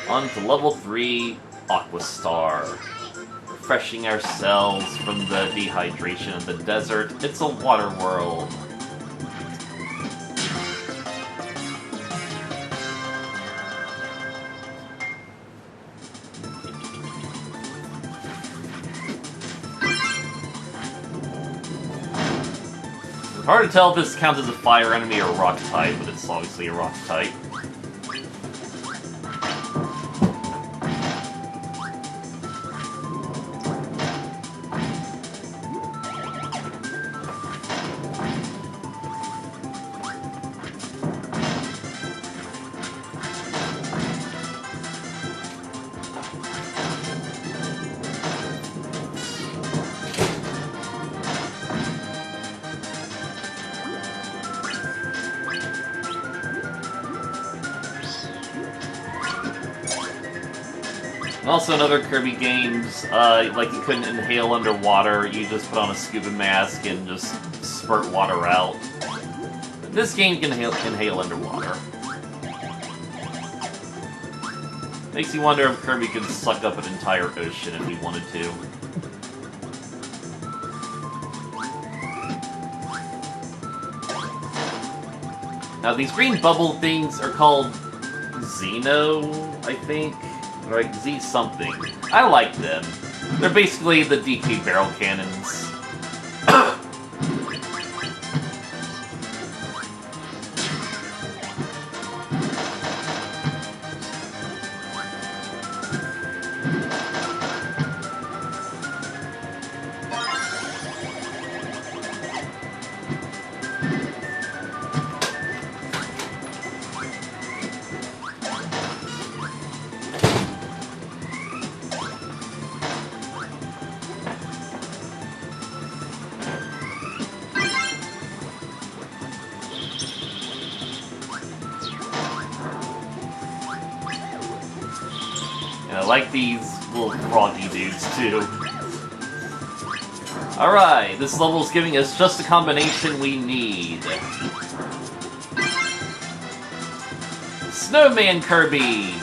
On to level 3, Aqua Star. Refreshing ourselves from the dehydration of the desert. It's a water world. It's hard to tell if this counts as a fire enemy or a rock type, but it's obviously a rock type. Also, in other Kirby games, like you couldn't inhale underwater, you just put on a scuba mask and just spurt water out. This game can inhale underwater. Makes you wonder if Kirby could suck up an entire ocean if he wanted to. Now, these green bubble things are called Xeno, I think. Right, Z something. I like them. They're basically the DK barrel cannons. I like these little froggy dudes, too. Alright, this level's giving us just the combination we need. Snowman Kirby!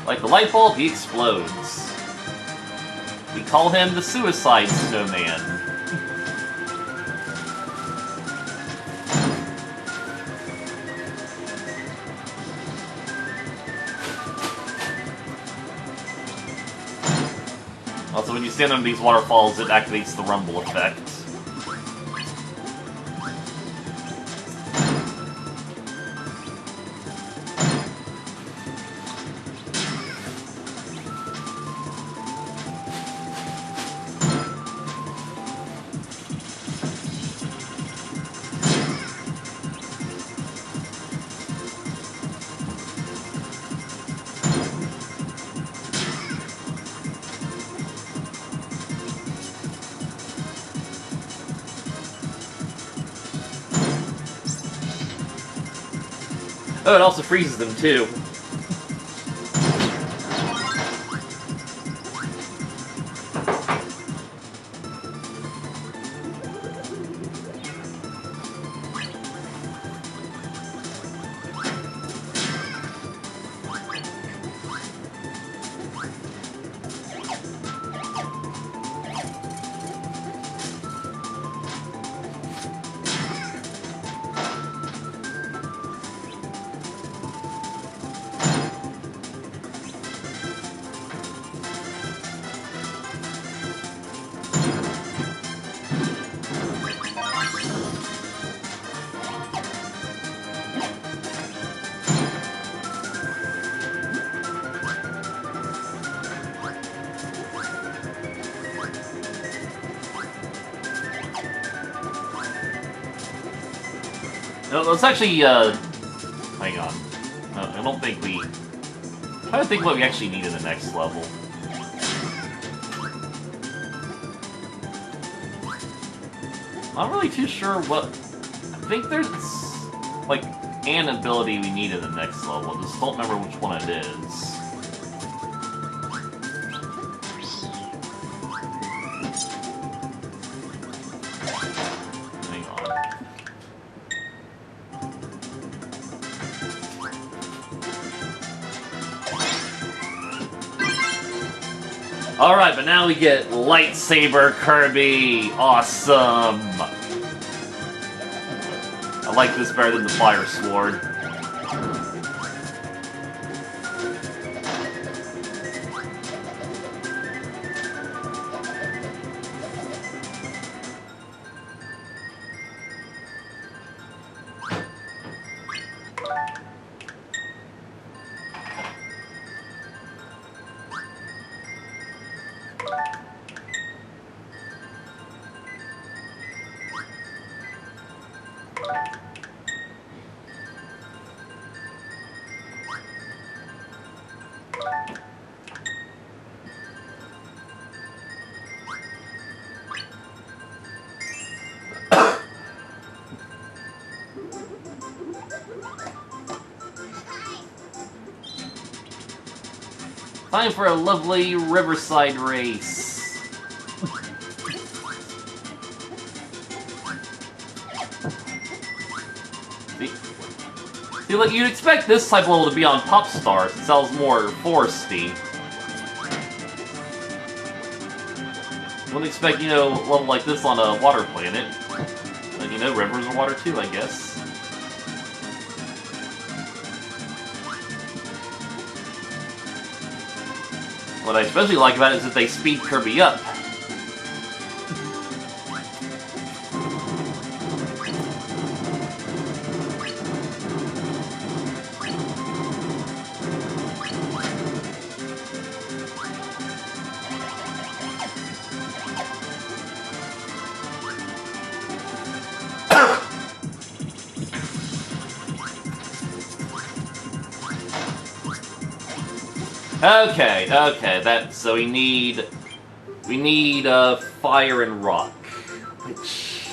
Like the light bulb, he explodes. We call him the Suicide Snowman. Also, when you stand on these waterfalls, it activates the rumble effect. Oh, it also freezes them, too. No, let's actually, hang on. I don't think we... I'm trying to think what we actually need in the next level. Not really too sure what... I think there's, like, an ability we need in the next level. I just don't remember which one it is. Hang on. Alright, but now we get Lightsaber Kirby! Awesome! I like this better than the Fire Sword. Time for a lovely riverside race. See, like, you'd expect this type of level to be on Pop Stars. It sounds more foresty. Wouldn't expect, you know, a level like this on a water planet. But, you know, rivers are water too, I guess. What I especially like about it is that they speed Kirby up. Okay, so we need fire and rock, which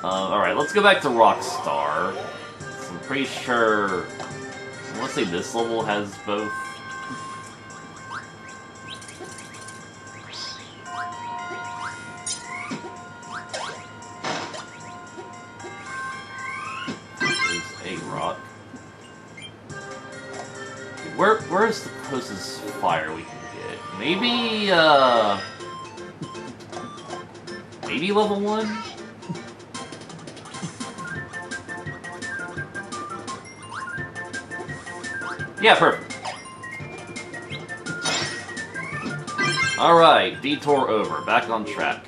alright, let's go back to Rockstar. So I'm pretty sure, let's say this level has both. There's a rock. Where's the closest fire we can get? Maybe, maybe level 1? Yeah, perfect. Alright, detour over. Back on track.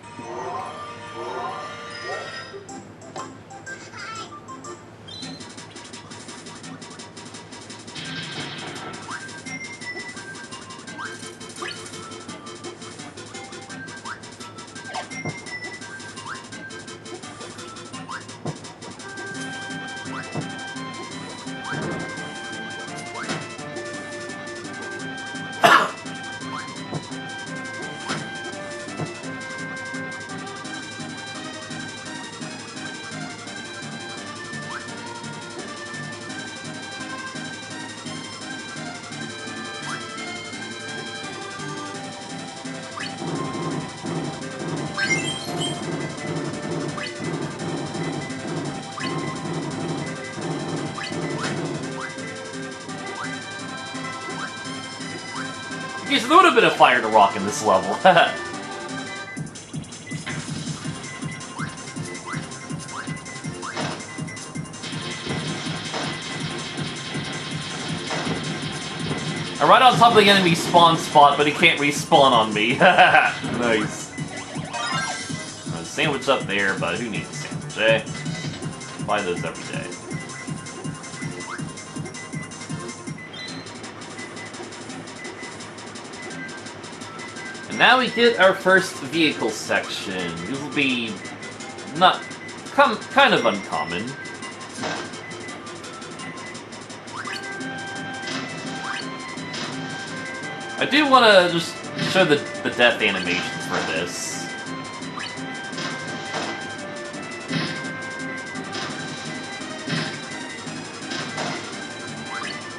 Okay, so there would have been a fire to rock in this level. I'm right on top of the enemy spawn spot, but he can't respawn on me. Nice. A sandwich up there, but who needs a sandwich, eh? Buy those every day. And now we get our first vehicle section. This will be kind of uncommon. I do want to just show the death animations for this.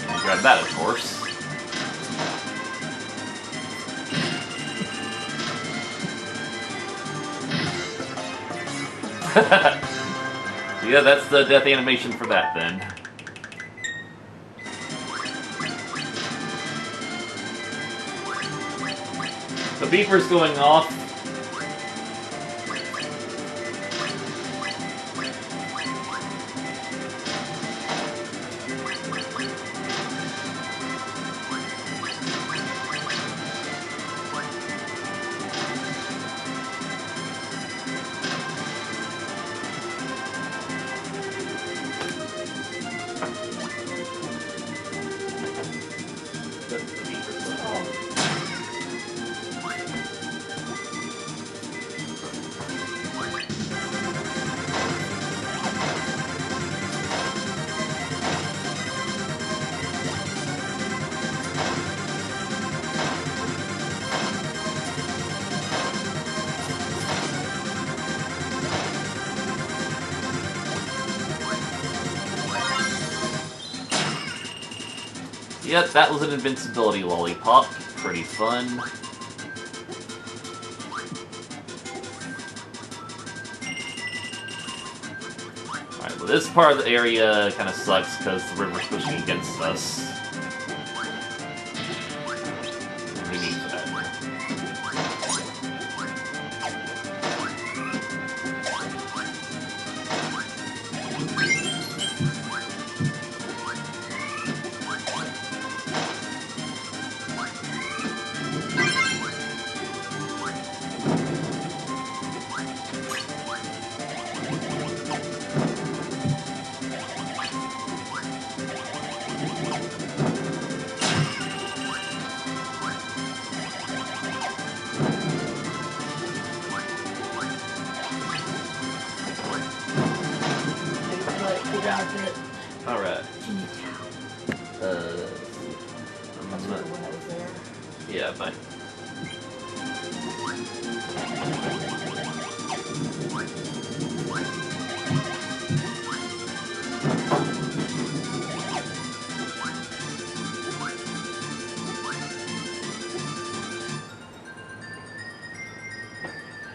And grab that, of course. So yeah, that's the death animation for that, then. The beeper's going off. Yep, that was an invincibility lollipop. Pretty fun. Alright, well this part of the area kind of sucks because the river's pushing against us. We need that. Alright. Yeah, fine.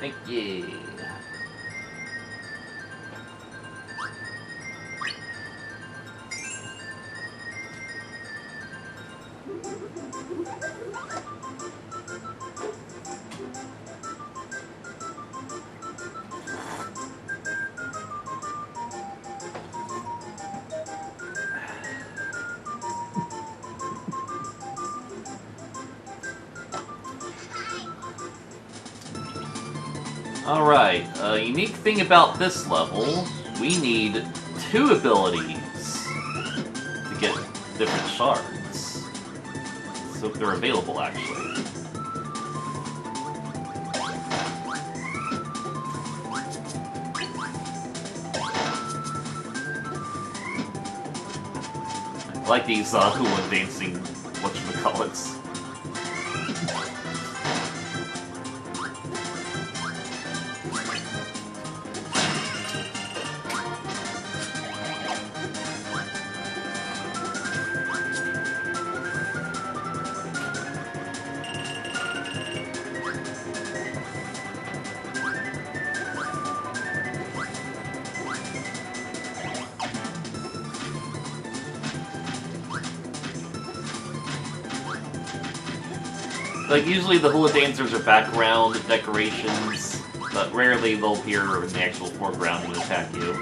Thank you. Alright, a unique thing about this level, we need 2 abilities to get different shards. So if they're available, actually. I like these hula dancing whatchamacallits. Like, usually the hula dancers are background decorations, but rarely they'll appear in the actual foreground and attack you.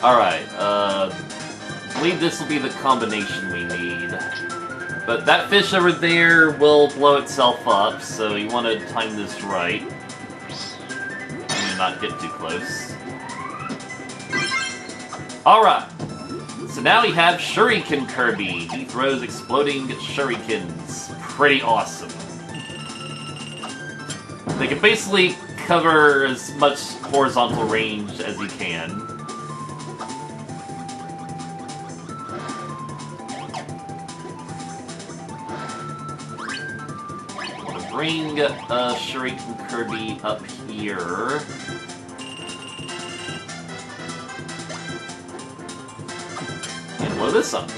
Alright, I believe this will be the combination we need. But that fish over there will blow itself up, so you want to time this right. And not get too close. Alright, so now we have Shuriken Kirby. He throws exploding shurikens. Pretty awesome. They can basically cover as much horizontal range as you can. Bring Shuriken Kirby up here. And blow this up.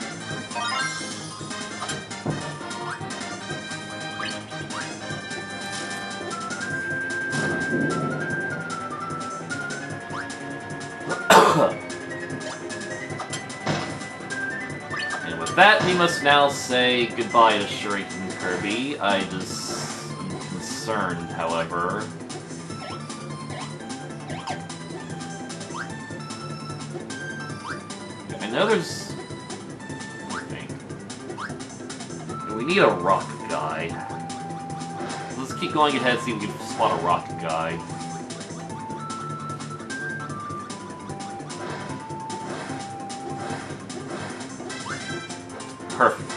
And with that, we must now say goodbye to Shuriken Kirby. I just am concerned, however. I know there's... we need a rock guy. So let's keep going ahead and see if we can spot a rock guy. Perfect.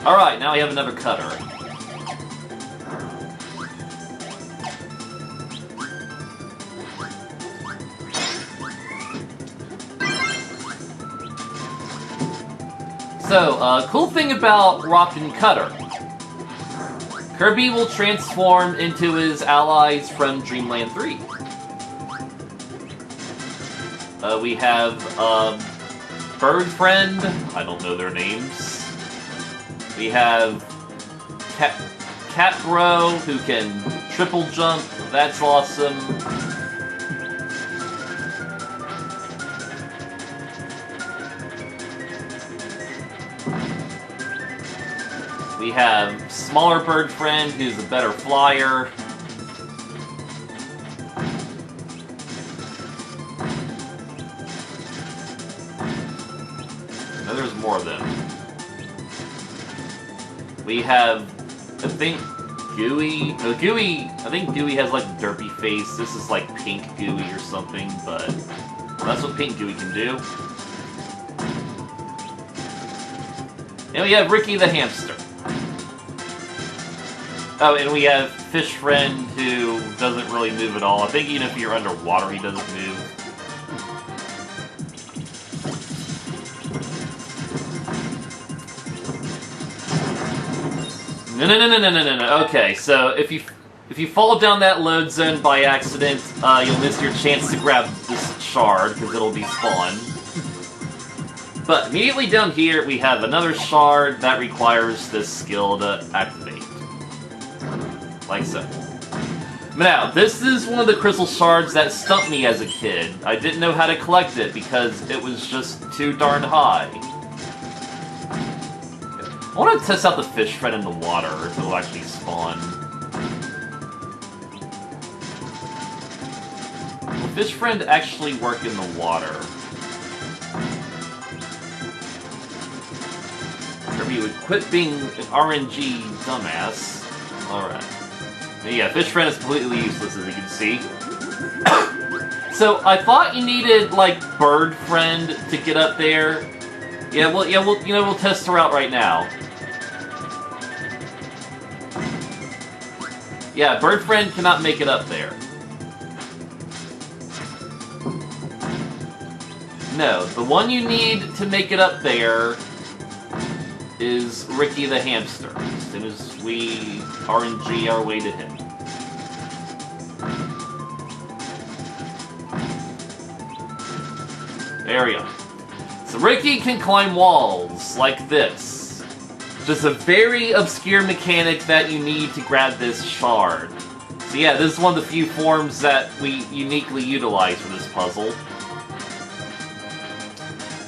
Alright, now we have another cutter. So, cool thing about Rockin' Cutter. Kirby will transform into his allies from Dreamland 3. We have, Bird Friend, I don't know their names. We have Cat Bro, who can triple jump, that's awesome. We have Smaller Bird Friend, who's a better flyer. No, there's more of them. We have, I think, Gooey. No, Gooey, I think Gooey has like derpy face. This is like pink Gooey or something, but that's what pink Gooey can do. And we have Ricky the Hamster. Oh, and we have Fish Friend, who doesn't really move at all. I think even if you're underwater, he doesn't move. No. Okay, so if you fall down that load zone by accident, you'll miss your chance to grab this shard, because it'll be spawned. But immediately down here, we have another shard that requires this skill to activate. Like so. Now, this is one of the crystal shards that stumped me as a kid. I didn't know how to collect it because it was just too darn high. I want to test out the Fish Friend in the water if it'll actually spawn. Will Fish Friend actually work in the water? Kirby would quit being an RNG dumbass. Alright. Yeah, Fish Friend is completely useless, as you can see. So, I thought you needed, like, Bird Friend to get up there. We'll test her out right now. Yeah, Bird Friend cannot make it up there. No, the one you need to make it up there is Ricky the Hamster, as soon as we RNG our way to him. There we go. So Ricky can climb walls, like this. Just a very obscure mechanic that you need to grab this shard. So yeah, this is one of the few forms that we uniquely utilize for this puzzle.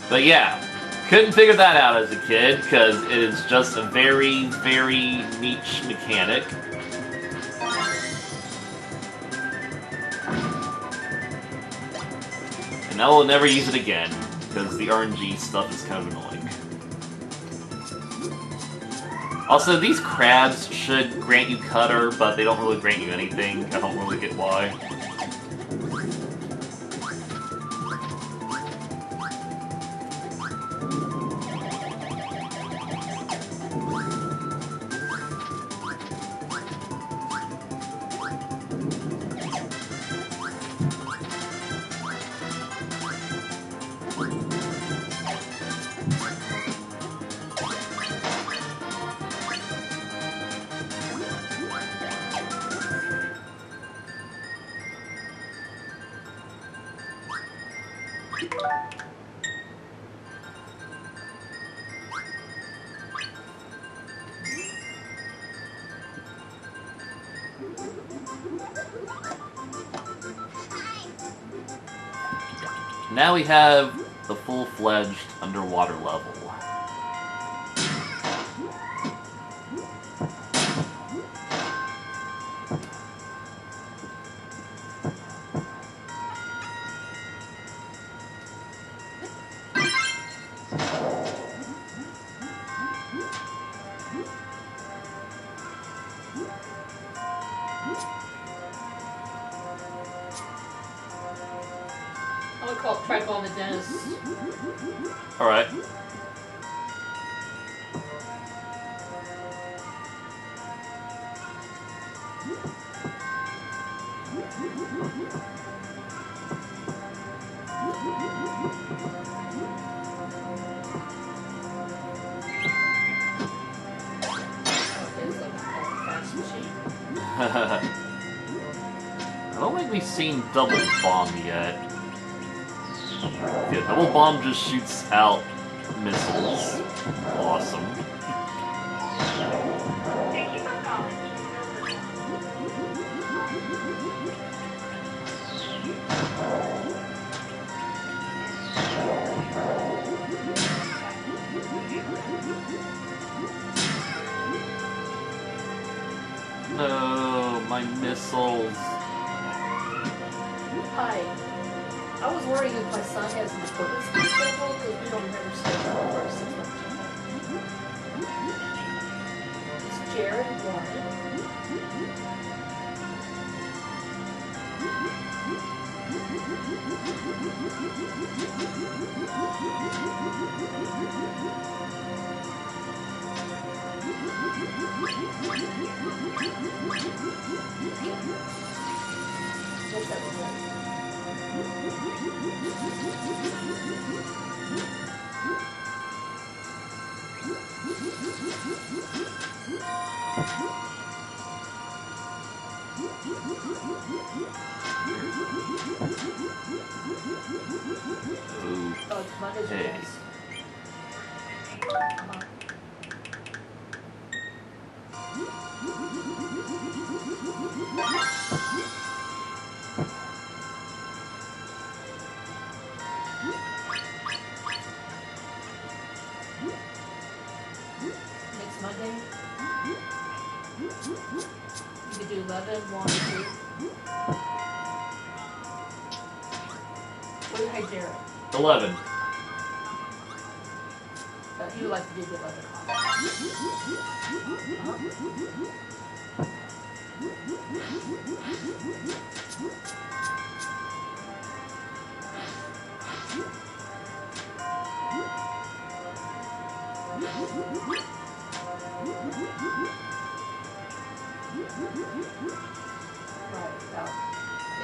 But yeah, couldn't figure that out as a kid, because it is just a very, very niche mechanic. And I will never use it again, because the RNG stuff is kind of annoying. Also, these crabs should grant you Cutter, but they don't really grant you anything. I don't really get why. Now we have the full-fledged underwater level. Try calling the dentist. Alright. I don't think we've seen Double Bomb yet. Yeah, Double Bomb just shoots out missiles. Awesome. No, my missiles. Hi. I was wondering if my son has an equipment schedule, because we don't remember schedule for a 6-month channel. It's Jared Warren. What's that look like? Okay. Next Monday. You could do 11, 1, 2. What do you have, Jared? 11. He would like to do the 11 o'clock. Right, now,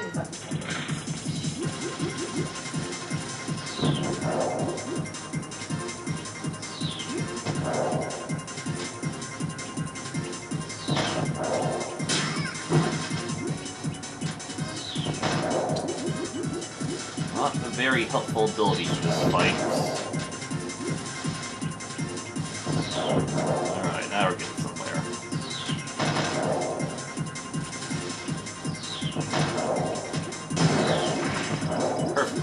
it's about December. Not a very helpful ability to this fight. Alright, now we're getting somewhere. Perfect.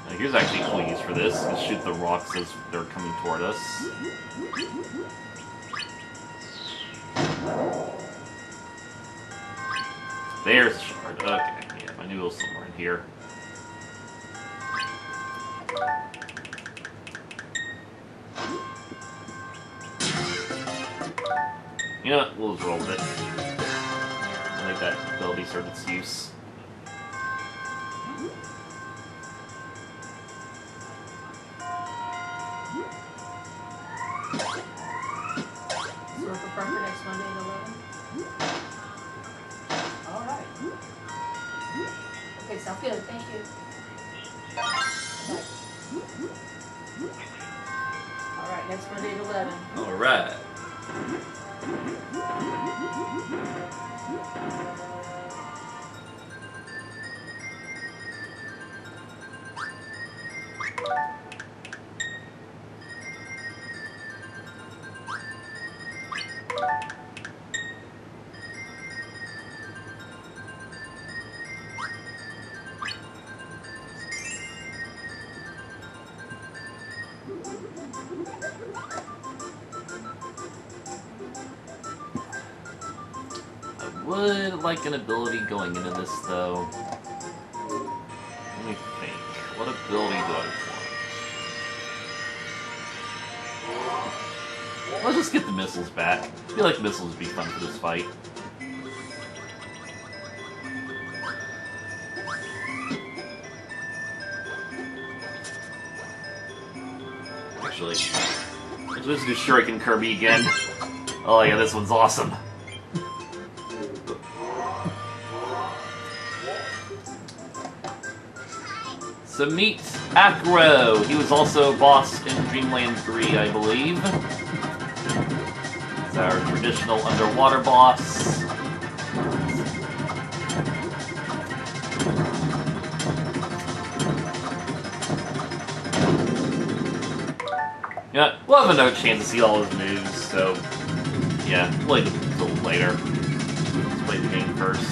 Now, here's actually a cool use for this, is shoot the rocks as they're coming toward us. There's the shard. Okay, yeah, I knew it was somewhere in here. You know what, we'll just roll with it. Make that ability serve its use. So we're confirmed for next Monday at 11? Alright. sound good. Thank you. Alright, next Monday at 11. Alright. I would like an ability going into this, though. Let me think. What ability do I want? Let's just get the missiles back. I feel like missiles would be fun for this fight. Actually, let's just do Shuriken Kirby again. Oh yeah, this one's awesome. So meet Aqua. He was also a boss in Dreamland 3, I believe. It's our traditional underwater boss. Yeah, we'll have another chance to see all his moves, so yeah, we'll wait until later. Let's play the game first.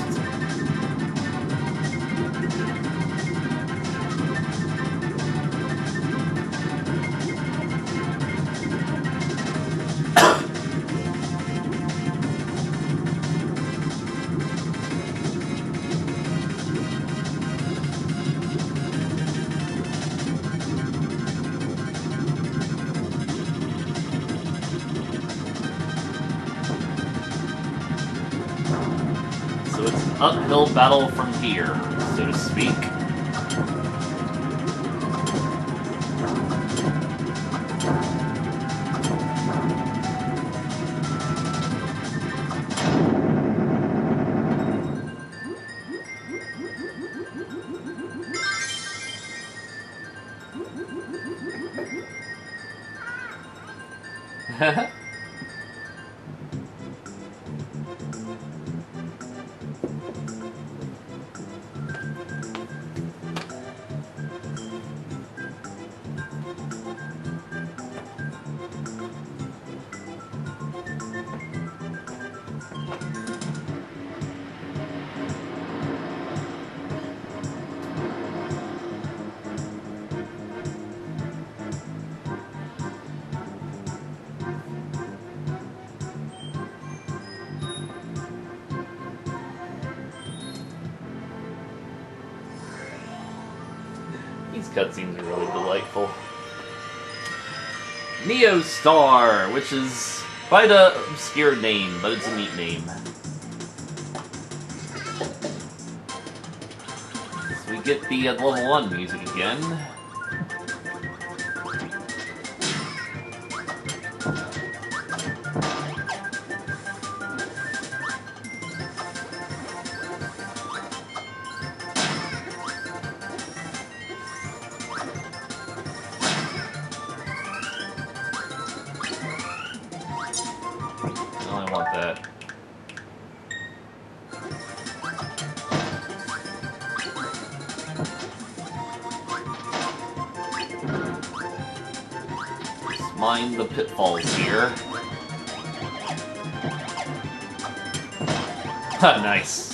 So it's an uphill battle from here, so to speak. These cutscenes are really delightful. Neo Star, which is quite an obscure name, but it's a neat name. So we get the level 1 music again. I want that. Let's mind the pitfalls here. Nice.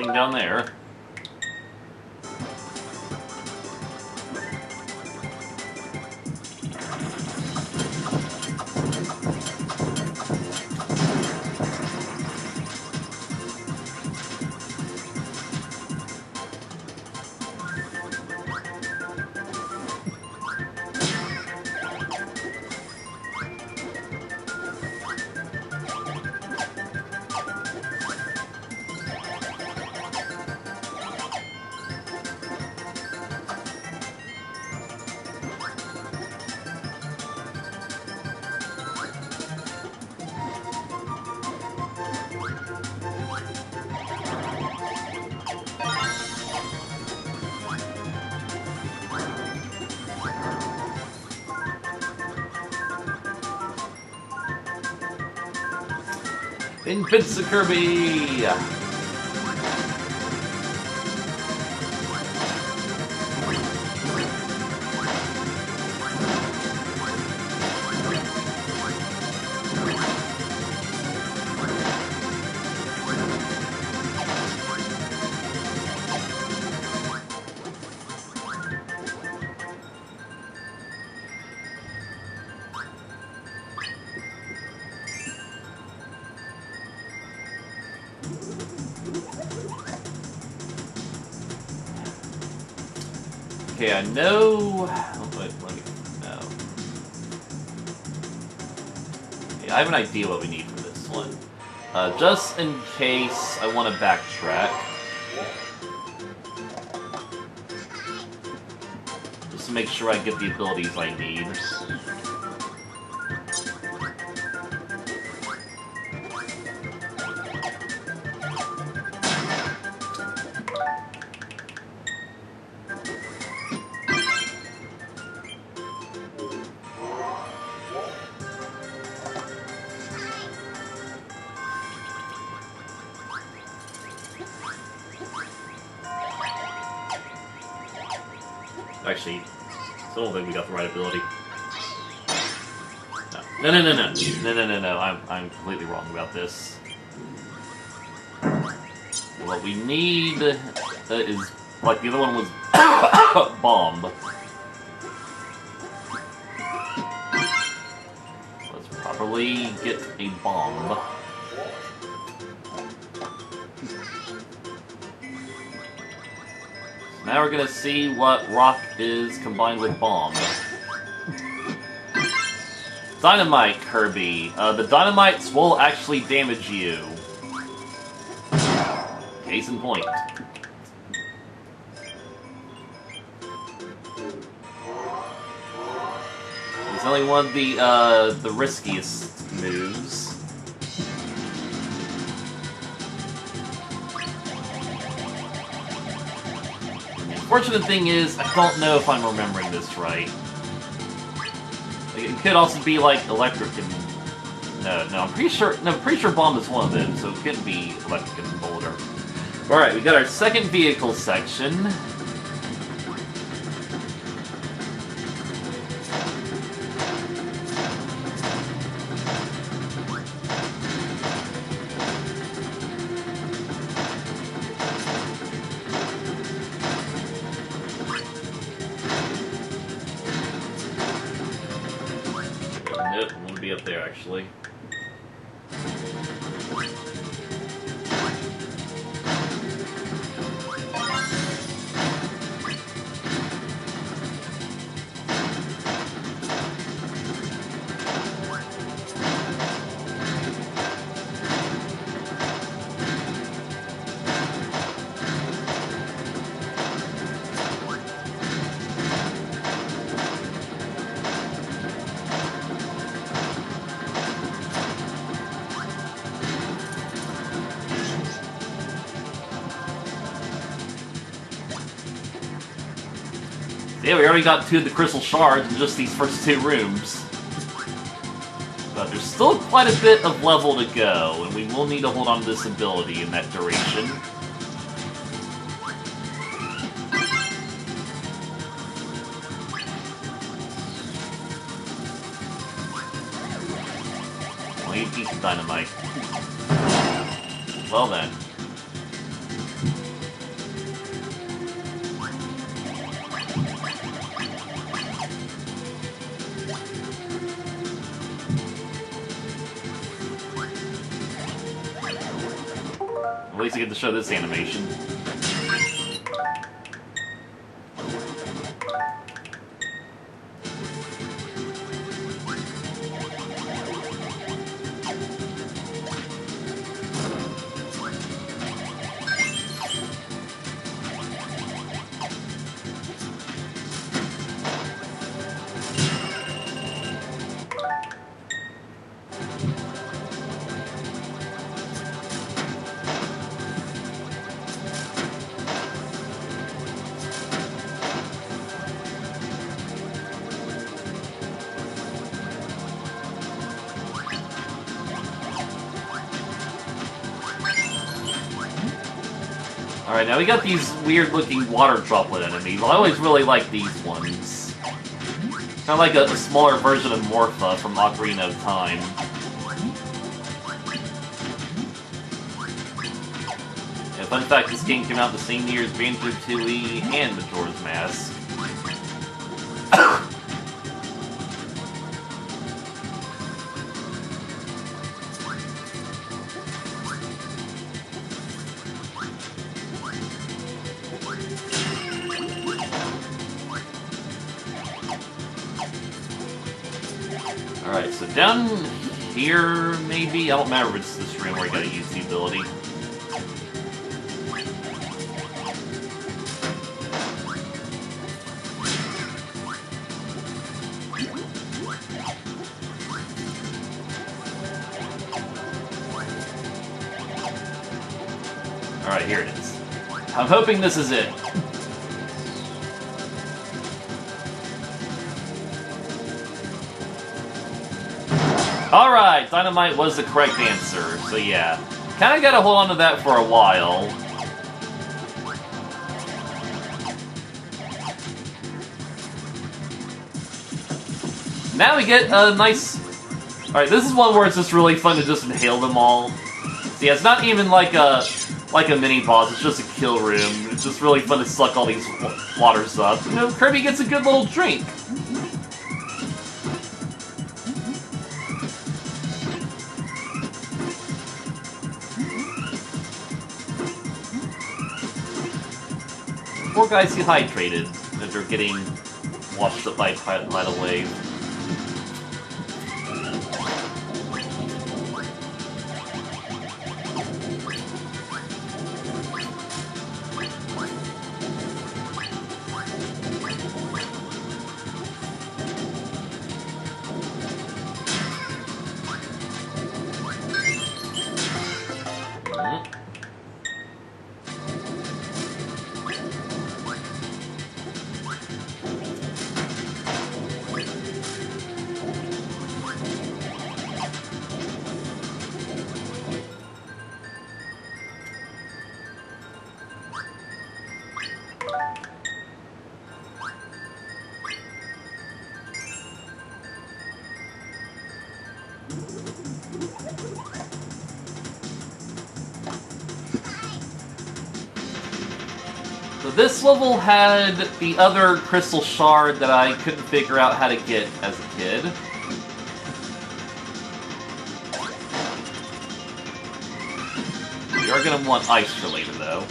nothing down there. Invincible Kirby! Okay, I know. Oh, wait, let me. No. Okay, I have an idea what we need for this one. Just in case I want to backtrack. Just to make sure I get the abilities I need. Actually, I don't think we got the right ability. No. I'm completely wrong about this. What we need is, like the other one was, bomb. Let's properly get a bomb. Now we're gonna see what rock is combined with bomb. Dynamite, Kirby. The dynamites will actually damage you. Case in point. It's only one of the riskiest moves. Fortunate thing is, I don't know if I'm remembering this right. Like, it could also be like electric and no, I'm pretty sure bomb is one of them, so it couldn't be electric and boulder. All right, we got our second vehicle section. Nope, I'm gonna be up there actually. Yeah, we already got 2 of the crystal shards in just these first 2 rooms. But there's still quite a bit of level to go, and we will need to hold on to this ability in that duration. Well, you eat the dynamite. Well then. At least I get to show this animation. Alright, now we got these weird-looking water droplet enemies. I always really like these ones. Kind of like a smaller version of Morpha from Ocarina of Time. Yeah, fun fact, this game came out the same year as Banjo-Tooie and Majora's Mask. Alright, so down here, maybe? I don't remember if it's this room where I gotta use the ability. Alright, here it is. I'm hoping this is it. Alright, Dynamite was the correct answer, so yeah. Kinda gotta hold on to that for a while. Now we get a nice... Alright, this is one where it's just really fun to just inhale them all. So yeah, it's not even like a mini-boss, it's just a kill room. It's just really fun to suck all these waters up. You know, Kirby gets a good little drink. Poor guys get hydrated as they're getting washed up by a tidal wave. So this level had the other crystal shard that I couldn't figure out how to get as a kid. We are going to want ice for later, though.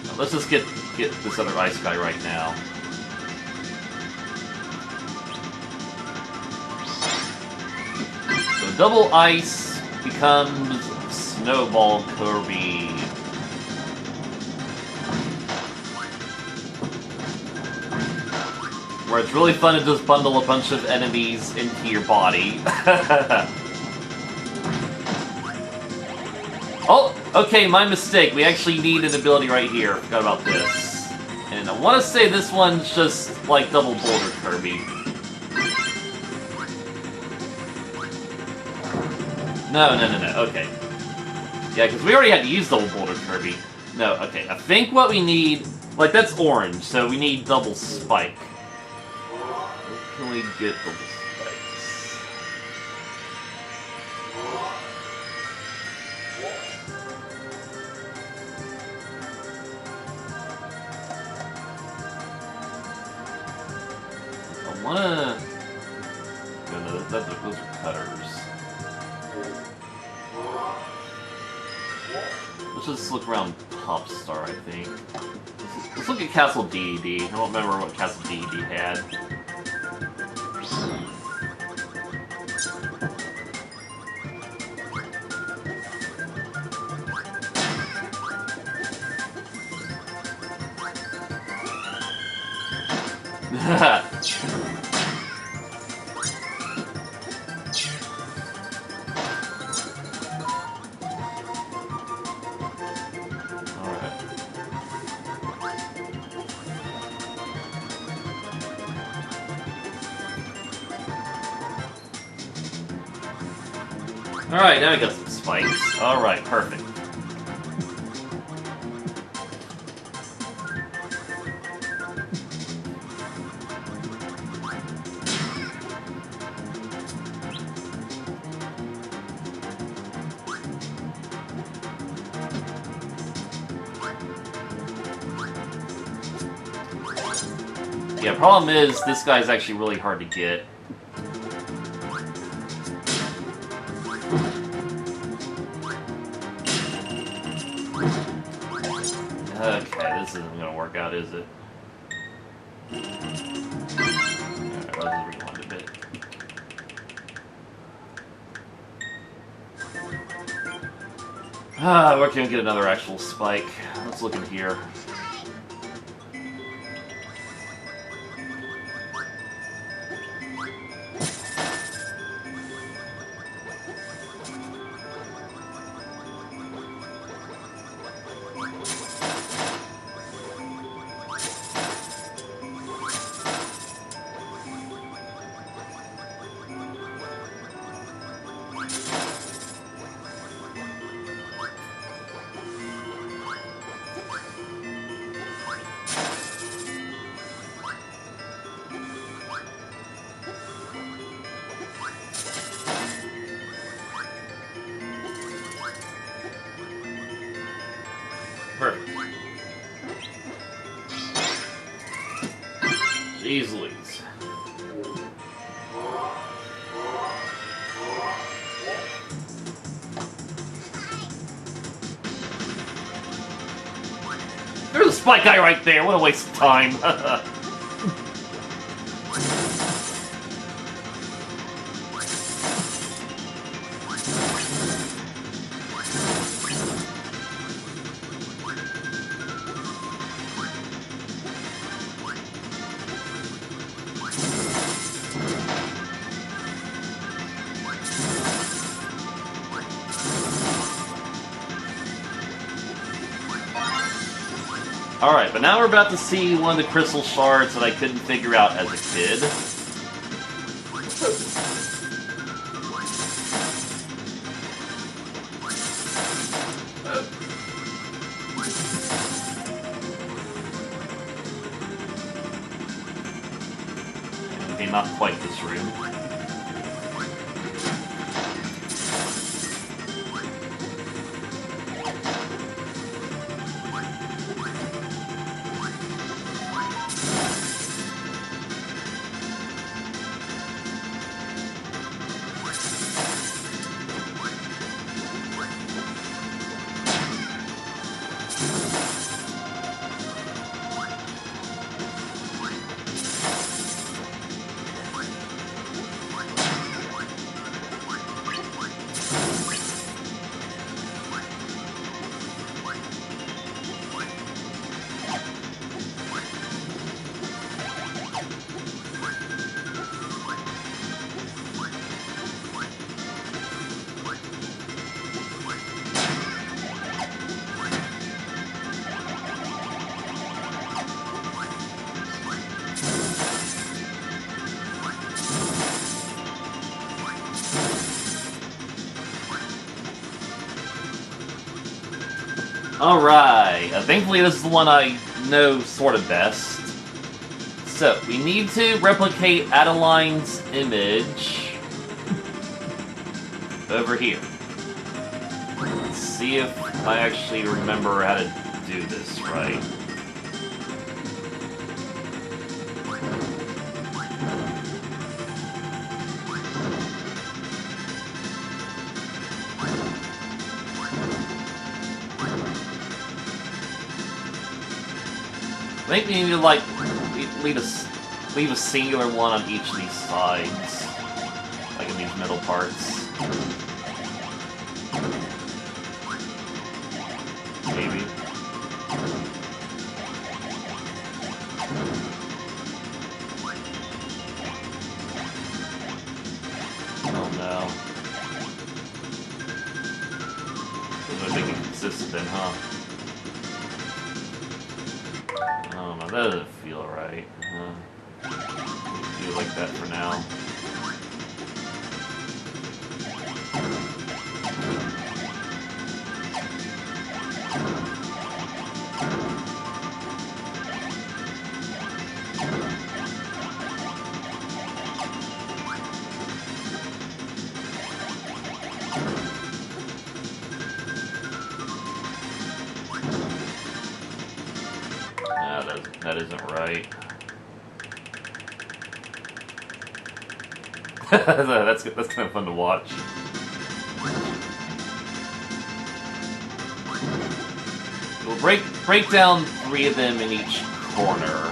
Now, let's just get this other ice guy right now. So double ice becomes Snowball Kirby. Where it's really fun to just bundle a bunch of enemies into your body. Oh, okay, my mistake. We actually need an ability right here. Forgot about this. And I want to say this one's just like double Boulder Kirby. No, okay. Yeah, because we already had to use double Boulder Kirby. No, okay, I think what we need... Like, that's orange, so we need double Spike. Where can we get double spikes? I wanna... Go to Those are cutters. Let's just look around Popstar, I think. Let's look at Castle DED. I don't remember what Castle DED had. Alright, now we got some spikes. Alright, perfect. Yeah, problem is, this guy's actually really hard to get. Okay, this isn't gonna work out, is it? Alright, let's rewind a bit. Where can we get another actual spike? Let's look in here. Perfect. Jeez Louise. There's a spike guy right there. What a waste of time. Alright, but now we're about to see one of the crystal shards that I couldn't figure out as a kid. Okay, not quite this room. Alright, thankfully this is the one I know sort of best. So, we need to replicate Adeline's image over here. Let's see if I actually remember how to do this right. I think we need to, like, leave a singular one on each of these sides. Like in these middle parts. Maybe. Oh no. Those are making consistent, huh? Oh no, that doesn't feel right. Do it like that for now. That isn't right. That's kind of fun to watch. We'll break down 3 of them in each corner.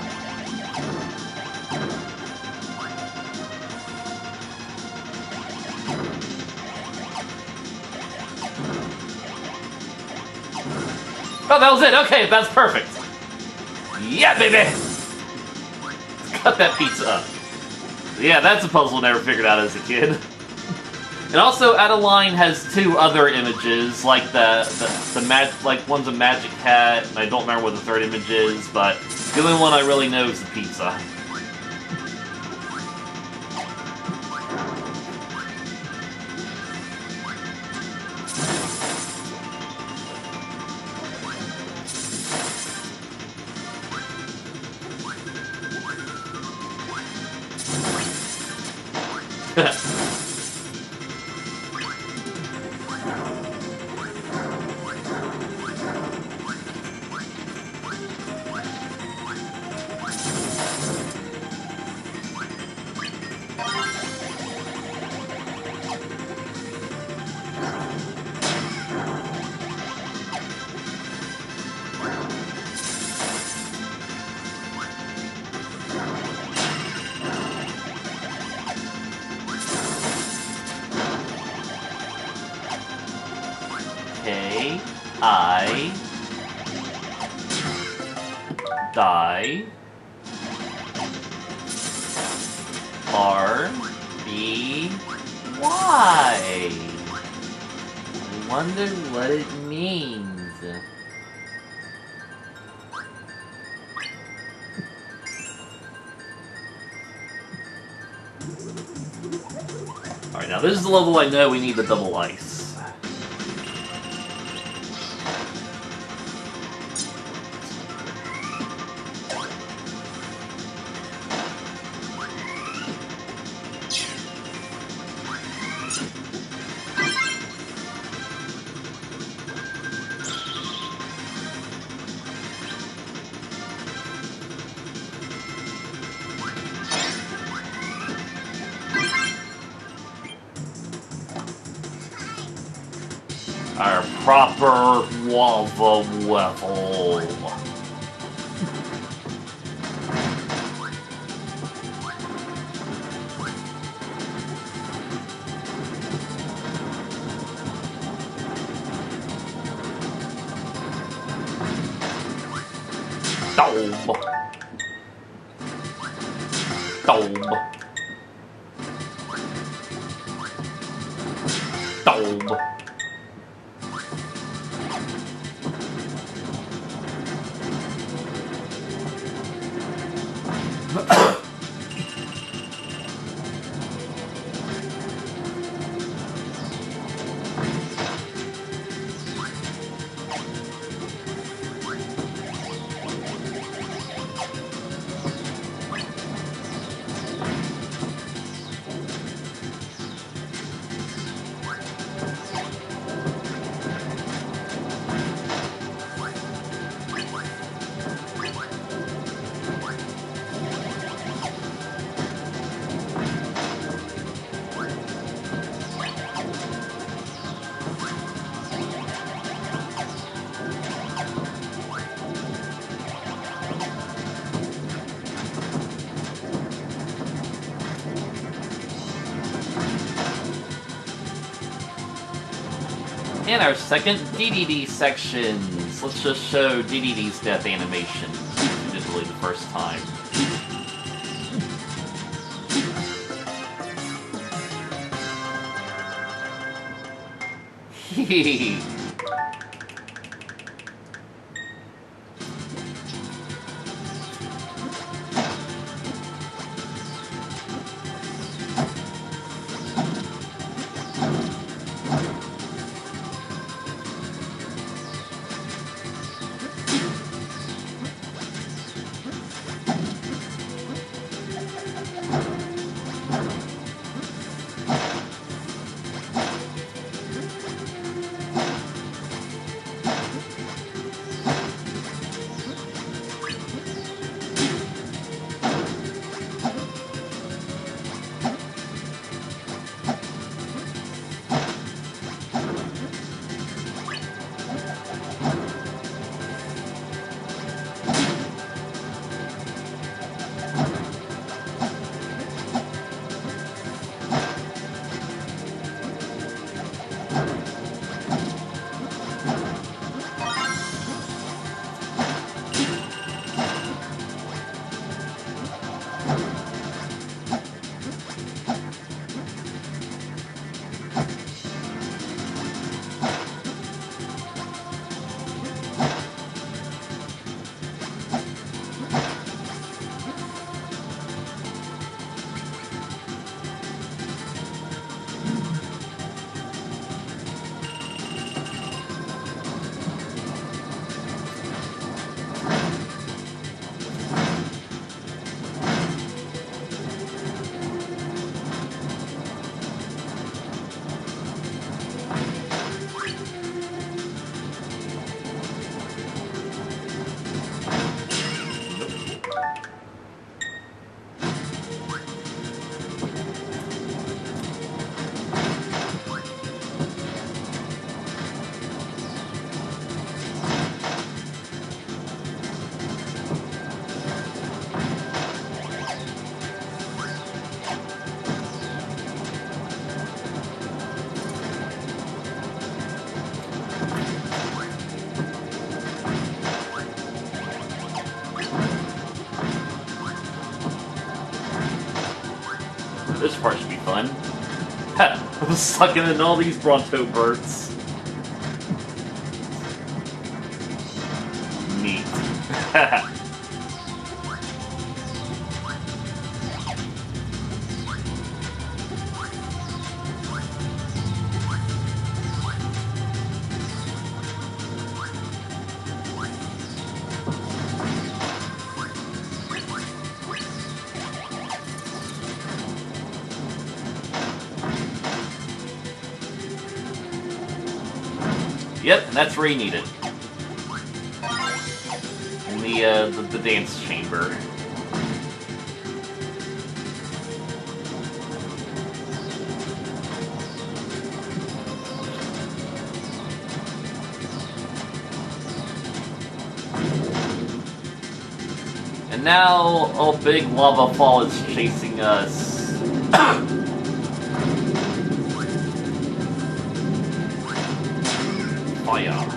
Oh, that was it. Okay, that's perfect. Yeah, baby! Cut that pizza up. Yeah, that's a puzzle I never figured out as a kid. And also, Adeline has 2 other images, like like one's a magic hat, and I don't remember what the 3rd image is, but the only one I really know is the pizza. I die R-B-Y. I wonder what it means. Alright, now this is the level I know we need the double ice. Our proper lava level. Dome. Dome. In our second DDD sections, let's just show DDD's death animation digitally the first time. Hehehe. This part should be fun. I'm sucking in all these Bronto birds. Neat. Yep, that's where you need it. In the dance chamber. And now a big lava fall is chasing us. Fire.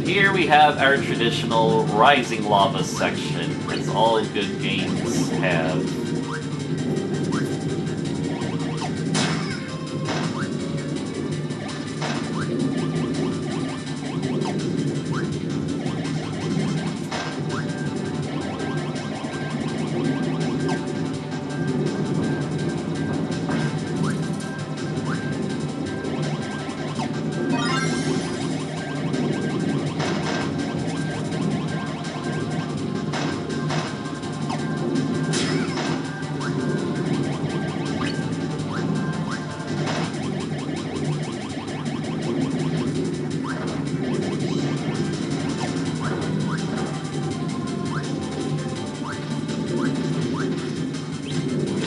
Here we have our traditional rising lava section, as all good games have.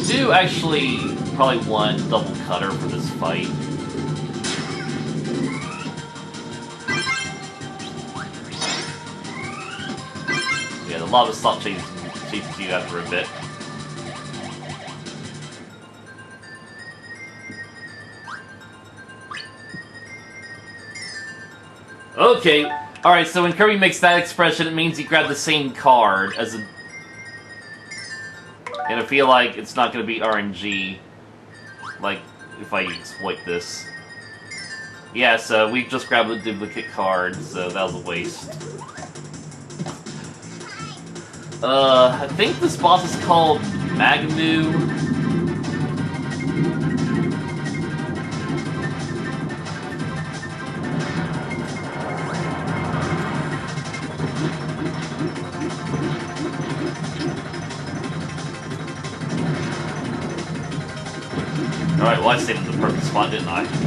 do actually probably want double cutter for this fight. Yeah, the lava salt chases you after a bit. Okay, alright, so when Kirby makes that expression, it means he grabbed the same card as a... And I feel like it's not going to be RNG, like, if I exploit this. Yeah, so we just grabbed a duplicate card, so that was a waste. I think this boss is called Magnu. Alright, well I stayed in the perfect spot, didn't I?